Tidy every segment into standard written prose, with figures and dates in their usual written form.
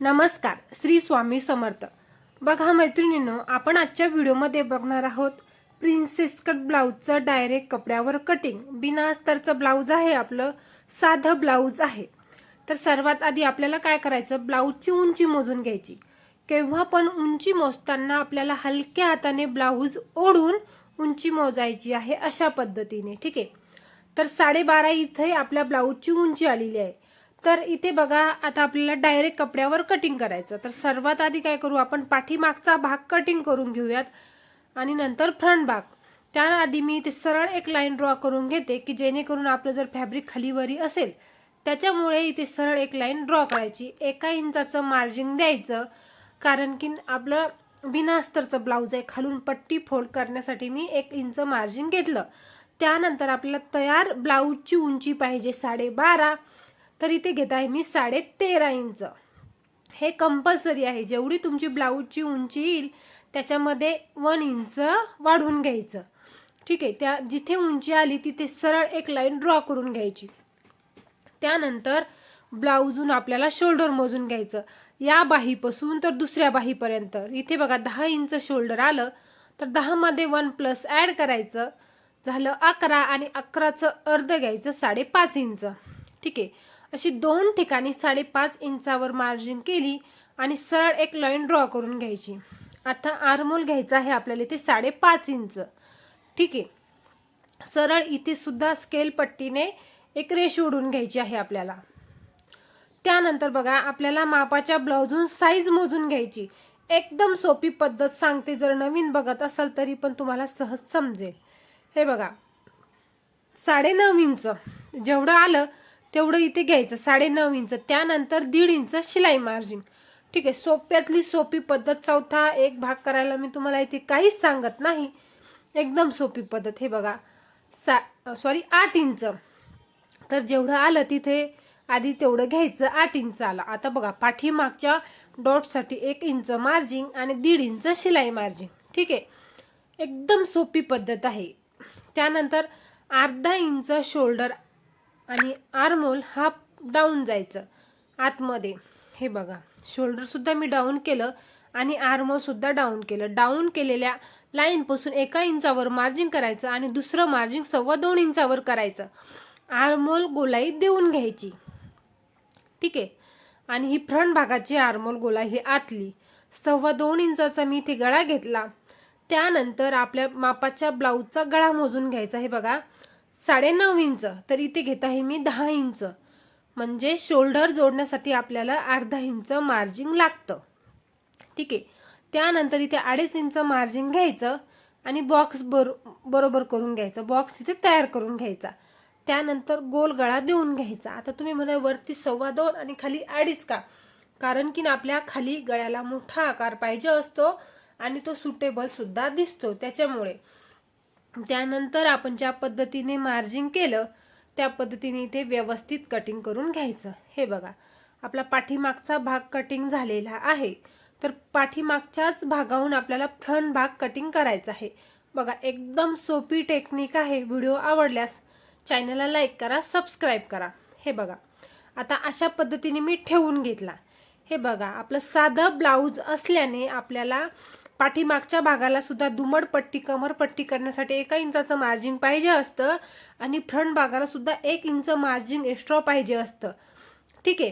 नमस्कार, श्री स्वामी समर्थ। बघा मैत्रिणींनो, आपण आजच्या व्हिडिओमध्ये बघणार आहोत प्रिन्सेस कट ब्लाउजचं डायरेक्ट कपड्यावर कटिंग। बिना अस्तरचं ब्लाउज आहे, आपलं साधं ब्लाउज आहे। तर सर्वात आधी आपल्याला काय करायचं, ब्लाउजची उंची मोजून घ्यायची। केव्हा पण उंची मोजताना आपल्याला हलक्या हाताने ब्लाउज ओढून उंची मोजायची आहे, अशा पद्धतीने। ठीक आहे, तर 12.5 इथे आपल्या ब्लाउजची उंची आलेली आहे। तर इथे बघा, आता आपल्याला डायरेक्ट कपड्यावर कटिंग करायचं। तर सर्वात आधी काय करू, आपण पाठीमागचा भाग कटिंग करून घेऊयात आणि नंतर फ्रंट भाग। त्याआधी मी इथे सरळ एक लाईन ड्रॉ करून घेते की जेणेकरून आपलं जर फॅब्रिक खालीवरी असेल त्याच्यामुळे इथे सरळ एक लाईन ड्रॉ करायची। 1 इंचाचं मार्जिन द्यायचं, कारण की आपलं बिना अस्तरचं ब्लाउज आहे। खालून पट्टी फोल्ड करण्यासाठी मी 1 इंच मार्जिन घेतलं। त्यानंतर आपल्याला तयार ब्लाउजची उंची पाहिजे 12.5, तर इथे घेत आहे मी 13.5 इंच। हे कंपल्सरी आहे, जेवढी तुमची ब्लाउजची उंची येईल त्याच्यामध्ये 1 इंच वाढवून घ्यायचं। ठीक आहे, त्या जिथे उंची आली तिथे सरळ एक लाईन ड्रॉ करून घ्यायची। त्यानंतर ब्लाउजून आपल्याला शोल्डर मोजून घ्यायचं, या बाहीपासून तर दुसऱ्या बाहीपर्यंत। इथे बघा 10 इंच शोल्डर आलं, तर 10 मध्ये 1+ ऍड करायचं, झालं 11, आणि 11चं अर्ध घ्यायचं 5.5 इंच। ठीक आहे, अशी 2 ठिकाणी 5.5 इंचावर मार्जिन केली आणि सरळ एक लाईन ड्रॉ करून घ्यायची। आता आर्महोल घ्यायचा आहे आपल्याला इथे 5.5 इंच। ठीक आहे, सरळ इथे सुद्धा स्केल पट्टीने एक रेष ओढून घ्यायची आहे आपल्याला। त्यानंतर बघा, आपल्याला मापाच्या ब्लाउजून साईज मोजून घ्यायची। एकदम सोपी पद्धत सांगते, जर नवीन बघत असाल तरी पण तुम्हाला सहज समजेल। हे बघा, 9.5 इंच जेवढं आलं तेवढं इथे घ्यायचं, 9.5 इंच। त्यानंतर 1.5 इंच शिलाई मार्जिन। ठीक आहे, सोप्यातली सोपी पद्धत। चौथा एक भाग करायला मी तुम्हाला इथे काहीच सांगत नाही, एकदम सोपी पद्धत। हे बघा, 8 इंच, तर जेवढं आलं तिथे आधी तेवढं घ्यायचं, 8 इंच आलं। आता बघा, पाठीमागच्या डॉटसाठी 1 इंच मार्जिन आणि 1.5 इंच शिलाई मार्जिन। ठीक आहे, एकदम सोपी पद्धत आहे। त्यानंतर अर्धा इंच शोल्डर आणि आर्महोल हा डाऊन जायचं आतमध्ये। हे बघा, शोल्डर सुद्धा मी डाऊन केलं आणि आर्महोल सुद्धा डाऊन केलं। डाऊन केलेल्या लाईन पासून 1 इंचावर मार्जिन करायचं आणि दुसरं मार्जिन 2.25 इंचावर करायचं। आर्महोल गोलाई देऊन घ्यायची। ठीक आहे, आणि ही फ्रंट भागाची आर्महोल गोलाई ही आतली 2.25 इंचाचा मी इथे गळा घेतला। त्यानंतर आपल्या मापाच्या ब्लाउजचा गळा मोजून घ्यायचा। हे बघा, 9.5 इंच, तर इथे घेत आहे मी 10 इंच, म्हणजे शोल्डर जोडण्यासाठी आपल्याला अर्धा इंच मार्जिन लागतं। ठीक आहे, त्यानंतर इथे 2.5 इंच मार्जिन घ्यायचं आणि बॉक्स बरोबर करून घ्यायचा, बॉक्स इथे तयार करून घ्यायचा। त्यानंतर गोल गळा देऊन घ्यायचा। आता तुम्ही म्हणा, वरती 2.25 आणि खाली 2.5 का? कारण की आपल्या खाली गळ्याला मोठा आकार पाहिजे असतो आणि तो सुटेबल सुद्धा दिसतो, त्याच्यामुळे। त्यानंतर आपण ज्या पद्धतीने मार्जिन केलं त्या पद्धतीने इथे व्यवस्थित कटिंग करून घ्यायचं। हे बघा, आपला पाठीमागचा भाग कटिंग झालेला आहे, तर पाठीमागच्याच भागाहून आपल्याला फ्रंट भाग कटिंग करायचा आहे। बघा, एकदम सोपी टेक्निक आहे। व्हिडिओ आवडल्यास चॅनलला लाईक करा, सबस्क्राईब करा। हे बघा, आता अशा पद्धतीने मी ठेवून घेतला। हे बघा, आपलं साधं ब्लाउज असल्याने आपल्याला पाठीमागच्या भागाला सुद्धा दुमड पट्टी, कमर पट्टी करण्यासाठी 1 इंचाचं मार्जिन पाहिजे असतं आणि फ्रंट भागाला सुद्धा 1 इंच मार्जिन एक्स्ट्रा पाहिजे असतं। ठीक आहे,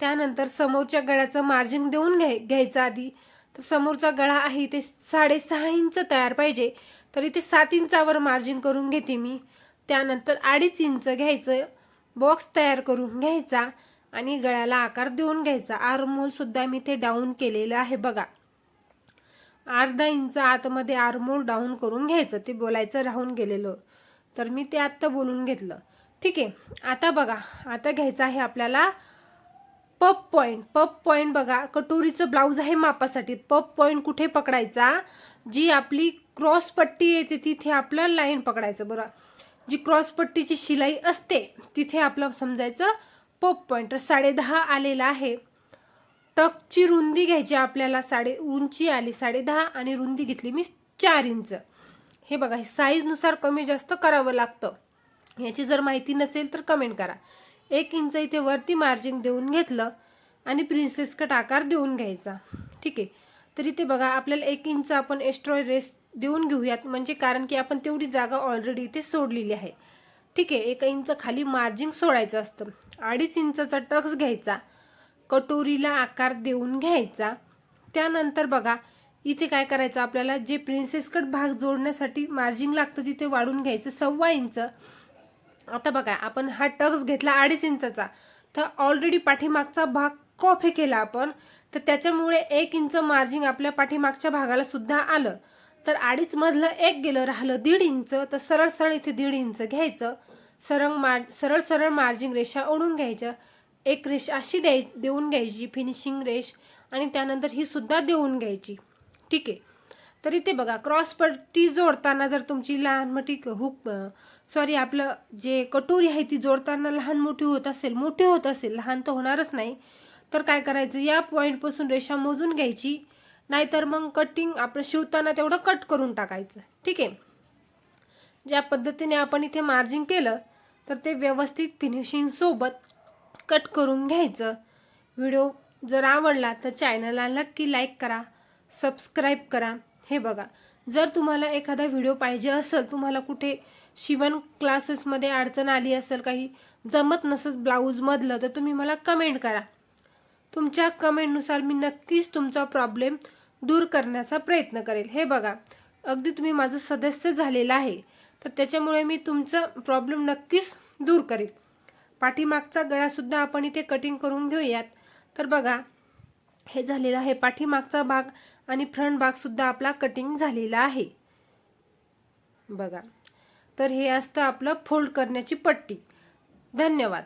त्यानंतर समोरच्या गळ्याचं मार्जिन देऊन घ्यायचं आधी। तर समोरचा गळा आहे इथे 6.5 इंच तयार पाहिजे, तर इथे 7 इंचावर मार्जिन करून घेते मी। त्यानंतर 2.5 इंच घ्यायचं, बॉक्स तयार करून घ्यायचा आणि गळ्याला आकार देऊन घ्यायचा। आर्महोल सुद्धा मी इथे डाऊन केलेलं आहे। बघा, अर्धा इंच आतमध्ये आर्महोल डाऊन करून घ्यायचं, ते बोलायचं राहून गेलेलं, तर मी ते आत्ता बोलून घेतलं। ठीक आहे, आता बघा, आता घ्यायचं आहे आपल्याला पप पॉइंट। पप पॉइंट बघा, कटोरीचं ब्लाउज आहे मापासाठी। पप पॉइंट कुठे पकडायचा, जी आपली क्रॉस पट्टी येते तिथे आपलं लाईन पकडायचं। बरं, जी क्रॉस पट्टीची शिलाई असते तिथे आपलं समजायचं पप पॉइंट। तर 10.5 आलेला आहे। टकची रुंदी घ्यायची आपल्याला, उंची आली 10.5 आणि रुंदी घेतली मी 4 इंच। हे बघा, साईज नुसार कमी जास्त करावं लागतं, याची जर माहिती नसेल तर कमेंट करा। 1 इंच इथे वरती मार्जिन देऊन घेतलं आणि प्रिन्सेस कट आकार देऊन घ्यायचा. ठीक आहे. तर इथे बघा आपल्याला 1 इंच आपण एक्स्ट्रा रेस देऊन घेऊयात, म्हणजे कारण की आपण तेवढी जागा ऑलरेडी इथे सोडलेली आहे. ठीक आहे. 1 इंच खाली मार्जिन सोडायचं असतं. 2.5 इंचाचा टक्स घ्यायचा, कटोरीला आकार देऊन घ्यायचा. त्यानंतर बघा इथे काय करायचं, आपल्याला जे प्रिन्सेस कट भाग जोडण्यासाठी मार्जिन लागतं तिथे वाढून घ्यायचं 1.25 इंच. आता बघा आपण हा टक्स घेतला 2.5 इंचाचा, तर ऑलरेडी पाठीमागचा भाग कॉफी केला आपण, तर त्याच्यामुळे 1 इंच मार्जिन आपल्या पाठीमागच्या भागाला सुद्धा आलं. तर 2.5 मधलं 1 गेलं, राहिलं 1.5 इंच. तर सरळ सरळ इथे 1.5 इंच घ्यायचं, सरळ सरळ मार्जिन रेषा ओढून घ्यायच्या. एक रेष अशी देऊन घ्यायची फिनिशिंग रेष, आणि त्यानंतर ही सुद्धा देऊन घ्यायची. ठीक आहे. तर इथे बघा क्रॉस पट्टी जोडताना जर तुमची लहान मोठी आपलं जे कटोरी आहे ती जोडताना लहान मोठी होत असेल, लहान तर होणारच नाही, तर काय करायचं, या पॉईंटपासून रेषा मोजून घ्यायची, नाहीतर मग कटिंग आपलं शिवताना तेवढं कट करून टाकायचं. ठीक आहे. ज्या पद्धतीने आपण इथे मार्जिन केलं तर ते व्यवस्थित फिनिशिंग सोबत कट करून घ्यायचं. व्हिडिओ जर आवडला तर चॅनलला नक्की लाईक करा, सबस्क्राईब करा. हे बघा, जर तुम्हाला एखादा व्हिडिओ पाहिजे असेल, तुम्हाला कुठे शिवण क्लासेसमध्ये अडचण आली असेल, काही जमत नसेल ब्लाऊजमधलं, तर तुम्ही मला कमेंट करा. तुमच्या कमेंटनुसार मी नक्कीच तुमचा प्रॉब्लेम दूर करण्याचा प्रयत्न करेल. हे बघा, अगदी तुम्ही माझं सदस्य झालेलं आहे, तर त्याच्यामुळे मी तुमचा प्रॉब्लेम नक्कीच दूर करेल. पाठीमागचा गळासुद्धा आपण इथे कटिंग करून घेऊयात. तर बघा हे झालेलं आहे पाठीमागचा भाग, आणि फ्रंट भाग सुद्धा आपला कटिंग झालेला आहे. बघा, तर हे असतं आपलं फोल्ड करण्याची पट्टी. धन्यवाद.